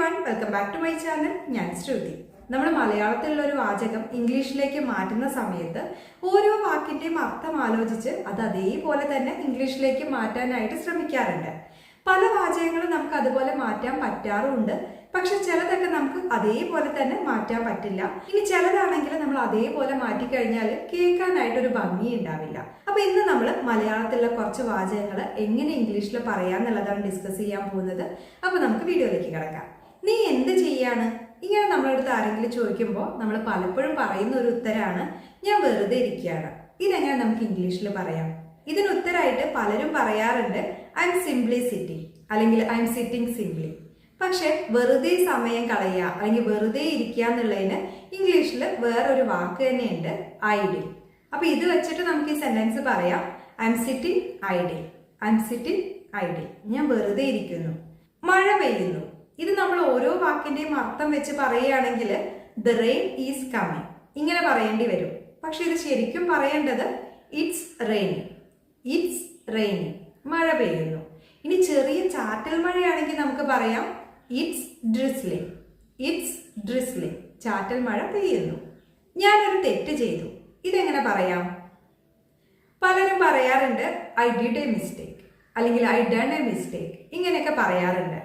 everyone, welcome back to my channel. ഞാൻ ശ്രുതി. നമ്മൾ മലയാളത്തിലുള്ള ഒരു വാചകം ഇംഗ്ലീഷിലേക്ക് മാറ്റുന്ന സമയത്ത് ഓരോ വാക്കിന്റെയും അർത്ഥം ആലോചിച്ച് അത് അതേപോലെ തന്നെ ഇംഗ്ലീഷിലേക്ക് മാറ്റാനായിട്ട് ശ്രമിക്കാറുണ്ട്. പല വാചകങ്ങളും നമുക്ക് അതുപോലെ മാറ്റാൻ പറ്റാറുമുണ്ട്. പക്ഷെ ചിലതൊക്കെ നമുക്ക് അതേപോലെ തന്നെ മാറ്റാൻ പറ്റില്ല. ഇനി ചിലതാണെങ്കിൽ നമ്മൾ അതേപോലെ മാറ്റിക്കഴിഞ്ഞാൽ കേൾക്കാനായിട്ടൊരു ഭംഗി ഉണ്ടാവില്ല. അപ്പൊ ഇന്ന് നമ്മൾ മലയാളത്തിലുള്ള കുറച്ച് വാചകങ്ങൾ എങ്ങനെ ഇംഗ്ലീഷിൽ പറയാന്നുള്ളതാണ് ഡിസ്കസ് ചെയ്യാൻ പോകുന്നത്. അപ്പൊ നമുക്ക് വീഡിയോയിലേക്ക് കിടക്കാം. നീ എന്ത് ചെയ്യാണ്? ഇങ്ങനെ നമ്മളടുത്ത് ആരെങ്കിലും ചോദിക്കുമ്പോൾ നമ്മൾ പലപ്പോഴും പറയുന്ന ഒരു ഉത്തരമാണ് ഞാൻ വെറുതെ ഇരിക്കുകയാണ്. ഇതെങ്ങനെ നമുക്ക് ഇംഗ്ലീഷിൽ പറയാം? ഇതിന് ഉത്തരമായിട്ട് പലരും പറയാറുണ്ട് ഐ എം സിംപ്ലി സിറ്റിംഗ് അല്ലെങ്കിൽ ഐ എം സിറ്റിംഗ് സിംപ്ലി. പക്ഷെ വെറുതെ സമയം കളയുക അല്ലെങ്കിൽ വെറുതെ ഇരിക്കുക എന്നുള്ളതിന് ഇംഗ്ലീഷിൽ വേറൊരു വാക്ക് തന്നെയുണ്ട്, ഐഡിൽ. അപ്പൊ ഇത് വെച്ചിട്ട് നമുക്ക് ഈ സെന്റൻസ് പറയാം, I am sitting idle. I am sitting idle. ഞാൻ വെറുതെ ഇരിക്കുന്നു. മഴ പെയ്യുന്നു. ഇത് നമ്മൾ ഓരോ വാക്കിന്റെയും അർത്ഥം വെച്ച് പറയുകയാണെങ്കിൽ ദ റെയിൻ ഈസ് കമ്മിങ് ഇങ്ങനെ പറയേണ്ടി വരും. പക്ഷെ ഇത് ശരിക്കും പറയേണ്ടത് ഇറ്റ്സ് റെയിനിങ്. It's raining. മഴ പെയ്യുന്നു. ഇനി ചെറിയ ചാറ്റൽ മഴയാണെങ്കിൽ നമുക്ക് പറയാം ഇറ്റ്സ് ഡ്രിസ്ലിംഗ്. It's drizzling. ചാറ്റൽ മഴ പെയ്യുന്നു. ഞാനൊരു തെറ്റ് ചെയ്തു. ഇതെങ്ങനെ പറയാം? പലരും പറയാറുണ്ട് ഐ ഡിഡ് എ മിസ്റ്റേക്ക് അല്ലെങ്കിൽ ഐ ഡൺ എ മിസ്റ്റേക്ക് ഇങ്ങനെയൊക്കെ പറയാറുണ്ട്.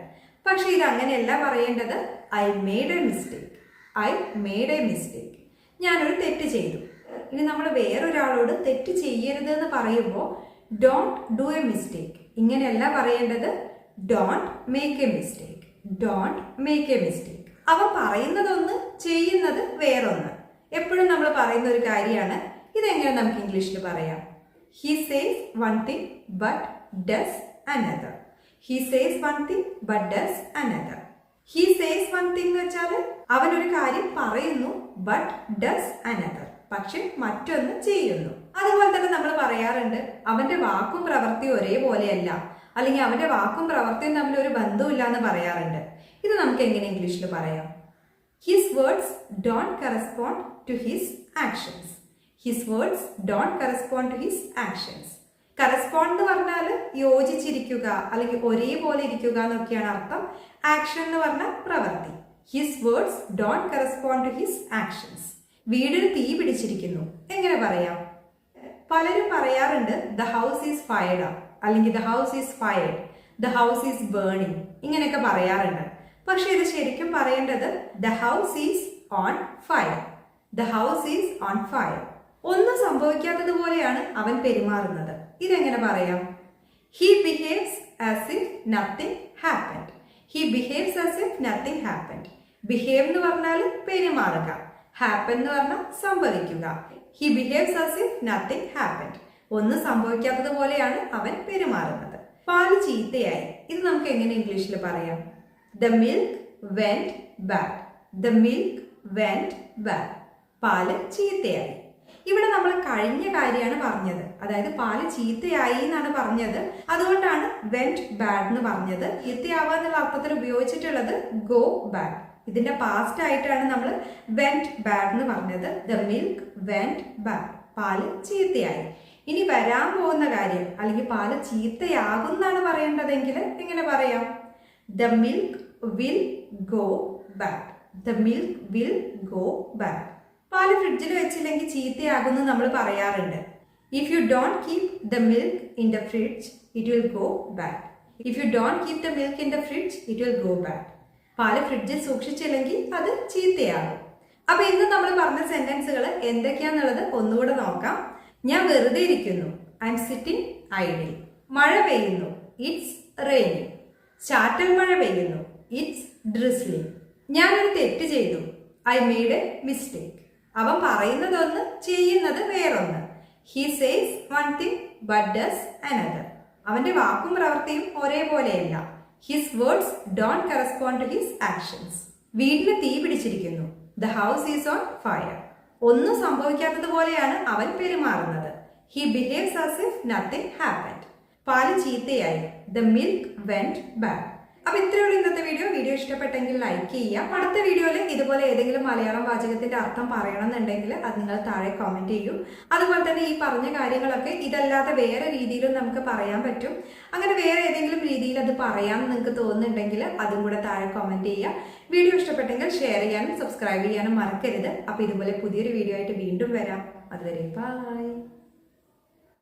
പക്ഷെ ഇത് അങ്ങനെയല്ല പറയേണ്ടത്, I made a mistake. I made a mistake. ഞാനൊരു തെറ്റ് ചെയ്തു. ഇനി നമ്മൾ വേറൊരാളോട് തെറ്റ് ചെയ്യരുത് എന്ന് പറയുമ്പോൾ ഡോണ്ട് ഡു എ മിസ്റ്റേക്ക് ഇങ്ങനെയല്ല പറയേണ്ടത്, don't make A mistake. Don't make A mistake. അവ പറയുന്നതൊന്ന് ചെയ്യുന്നത് വേറൊന്ന്. എപ്പോഴും നമ്മൾ പറയുന്ന ഒരു കാര്യമാണ്. ഇതെങ്ങനെ നമുക്ക് ഇംഗ്ലീഷിൽ പറയാം? He says one thing but does another. He says one thing but does another. He says one thing എന്ന് വെച്ചാൽ അവനൊരു കാര്യം പറയുന്നു, ബട്ട് ഡസ് അനദർ, പക്ഷെ മറ്റൊന്ന് ചെയ്യുന്നു. അതുപോലെ തന്നെ നമ്മൾ പറയാറുണ്ട് അവന്റെ വാക്കും പ്രവൃത്തിയും ഒരേപോലെയല്ല അല്ലെങ്കിൽ അവന്റെ വാക്കും പ്രവൃത്തിയും തമ്മിൽ ഒരു ബന്ധമില്ല എന്ന് പറയാറുണ്ട്. ഇത് നമുക്ക് എങ്ങനെ ഇംഗ്ലീഷിൽ പറയാം? His words don't correspond to his actions. His words don't correspond to his actions. Correspond എന്ന് പറഞ്ഞാൽ യോജിച്ചിരിക്കുക അല്ലെങ്കിൽ ഒരേപോലെ ഇരിക്കുക എന്നൊക്കെയാണ് അർത്ഥം. ആക്ഷൻ എന്ന് പറഞ്ഞാൽ പ്രവൃത്തി. His words don't correspond to his actions. വീടിന് തീ പിടിച്ചിരിക്കുന്നു എങ്ങനെ പറയാം? പലരും പറയാറുണ്ട് ദ ഹൗസ് ഈസ് ഫയർഡ് അല്ലെങ്കിൽ the house is fired, the house is burning ഇങ്ങനെയൊക്കെ പറയാറുണ്ട്. പക്ഷെ ഇത് ശരിക്കും പറയേണ്ടത് the house is on fire. The house is on fire. ഒന്നും സംഭവിക്കാത്തതുപോലെയാണ് അവൻ പെരുമാറുന്നത്. ഇതെങ്ങനെ പറയാം? He behaves as if nothing happened. He behaves as if nothing happened. Behave എന്ന് പറഞ്ഞാൽ പെരുമാറുക, ഹാപ്പൻ എന്ന് പറഞ്ഞാൽ സംഭവിക്കുക. He behaves as if nothing happened. ഒന്നും സംഭവിക്കാത്തതുപോലെയാണ് അവൻ പെരുമാറുന്നത്. പാല് ചീത്തയായി. ഇത് നമുക്ക് എങ്ങനെ ഇംഗ്ലീഷിൽ പറയാം? The milk went bad. The milk went bad. പാല് ചീത്തയായി. ഇവിടെ നമ്മൾ കഴിഞ്ഞ കാര്യമാണ് പറഞ്ഞത്, അതായത് പാല് ചീത്തയായി എന്നാണ് പറഞ്ഞത്. അതുകൊണ്ടാണ് വെന്റ് ബാഡ് എന്ന് പറഞ്ഞത്. ചീത്തയാവുക എന്നുള്ള അർത്ഥത്തിൽ ഉപയോഗിച്ചിട്ടുള്ളത് ഗോ ബാഡ്. ഇതിന്റെ പാസ്റ്റ് ആയിട്ടാണ് നമ്മൾ വെന്റ് ബാഡ് എന്ന് പറഞ്ഞത്. The milk went bad. പാല് ചീത്തയായി. ഇനി വരാൻ പോകുന്ന കാര്യം അല്ലെങ്കിൽ പാല് ചീത്തയാകുന്നാണ് പറയേണ്ടതെങ്കിൽ എങ്ങനെ പറയാം? The milk will go bad. The milk will go bad. പാല് ഫ്രിഡ്ജിൽ വെച്ചില്ലെങ്കിൽ ചീത്തയാകുന്നു നമ്മൾ പറയാറുണ്ട്. If you don't keep the milk in the fridge it will go bad. If you don't keep the milk in the fridge it will go bad. പാല് ഫ്രിഡ്ജിൽ സൂക്ഷിച്ചില്ലെങ്കിൽ അത് ചീത്തയാകും. അപ്പൊ ഇന്ന് നമ്മൾ പറഞ്ഞ സെന്റൻസുകൾ എന്തൊക്കെയാന്നുള്ളത് ഒന്നുകൂടെ നോക്കാം. ഞാൻ വെറുതെ ഇരിക്കുന്നു. I am sitting idle. മഴ പെയ്യുന്നു. It's raining. ചാറ്റൽ മഴ പെയ്യുന്നു. It's drizzling. ഞാനൊരു തെറ്റ് ചെയ്തു. I made a mistake. അവൻ പറയുന്നതൊന്ന് ചെയ്യുന്നത് വേറൊന്ന്. He says one thing but does another. അവന്റെ വാക്കും പ്രവൃത്തിയും ഒരേപോലെയല്ല. His words don't correspond to his actions. വീടിന് തീ പിടിച്ചിരിക്കുന്നു. The house is on fire. ഒന്നും സംഭവിക്കാത്തതുപോലെയാണ് അവൻ പെരുമാറുന്നത്. He behaves as if nothing happened. പാല് ചീത്തയായി. The milk went bad. അപ്പൊ ഇത്രയുള്ള ഇന്നത്തെ വീഡിയോ ഇഷ്ടപ്പെട്ടെങ്കിൽ ഇഷ്ടപ്പെട്ടെങ്കിൽ ലൈക്ക് ചെയ്യുക. അടുത്ത വീഡിയോയിൽ ഇതുപോലെ ഏതെങ്കിലും മലയാളം വാചകത്തിന്റെ അർത്ഥം പറയണമെന്നുണ്ടെങ്കിൽ അത് നിങ്ങൾ താഴെ കമന്റ് ചെയ്യൂ. അതുപോലെ തന്നെ ഈ പറഞ്ഞ കാര്യങ്ങളൊക്കെ ഇതല്ലാതെ വേറെ രീതിയിലും നമുക്ക് പറയാൻ പറ്റും. അങ്ങനെ വേറെ ഏതെങ്കിലും രീതിയിൽ അത് പറയാമെന്ന് നിങ്ങൾക്ക് തോന്നുന്നുണ്ടെങ്കിൽ അതും കൂടെ താഴെ കമന്റ് ചെയ്യുക. വീഡിയോ ഇഷ്ടപ്പെട്ടെങ്കിൽ ഷെയർ ചെയ്യാനും സബ്സ്ക്രൈബ് ചെയ്യാനും മറക്കരുത്. അപ്പോൾ ഇതുപോലെ പുതിയൊരു വീഡിയോ ആയിട്ട് വീണ്ടും വരാം. അതുവരെ ബൈ.